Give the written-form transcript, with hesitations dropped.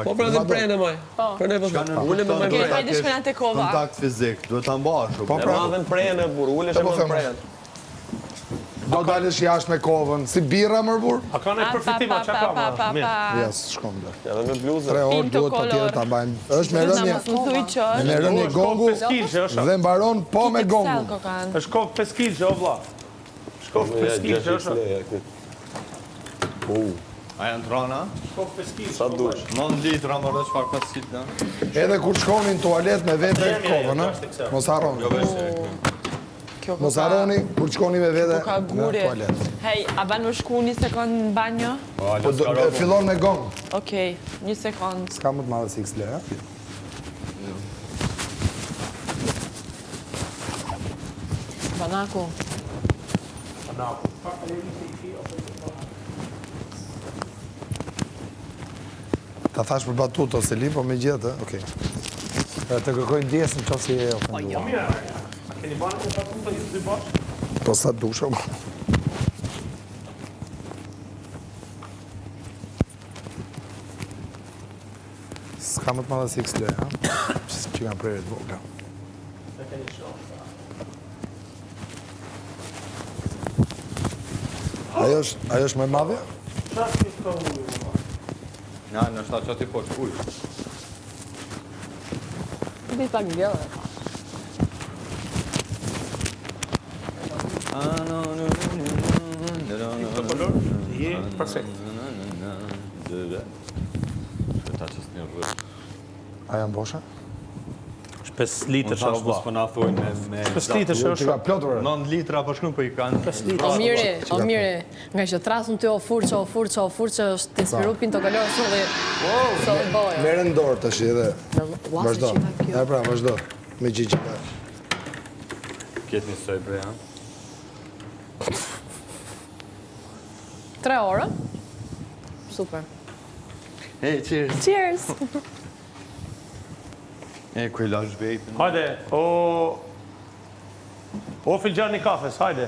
Po pra dhe prene maj. Prene po thë. Ule me maj prene. Hajde shkona te kova. Kontakt fizik, duhet ta mbash. Po pra dhe prene, bur. Ule shë me prene. Do dalësh jashtë me kovën, si birra mërë bur? A ka nejtë përfitima, që ka ma? Jes, shkom dhe. Edhe me bluzë. 3 orë duhet pa tjere ta bajnë. është me rënje gongu dhe mbaron po me gongu. është kokë 5 kg, o vla. është kokë 5 kg, A janë trona? Kokë 5 kg. Sa dush? 9 litra më rëq pak 5 kg. Edhe kur shkonin toalet me vete kovën, mos harroni. Mos harroni kur shkoni me vete në toalet. Hej, a ban më shku 1 sekund në banjo? Fillon me gongë. Okej, 1 sekund. S'ka më të madhe si XL, ha? Banaku. Ta thash për batut ose li, po me gjithë, okej. Të kërkojnë ndjesën që si e ofendua. A keni banë të patu të dy bashkë? Po sa dusha, më. S'ka më të madhe si XL, ha? Që nga prejet vogla. Ajo është më madhe? Ja, në shta që ti po që ujë. Ti pak gjellë. Je, perfekt. Ta që s'një rrë. A janë bosha? 5 litrë që Mos për na thujnë me... 5 litrë që është. 9 litra po shkru për i kanë. O mire, nga që trasën të o furqë është të inspiru pintokolorë solli boja. Mere në dorë të shi dhe... Vazhdo. E pra, vazhdo. Me gjigjiga. Kjetë një soj bre, ha? 3 orë. Super. Hey, cheers. Cheers! E, ku i lash vejtën. Hajde, o filxan një kafes, hajde.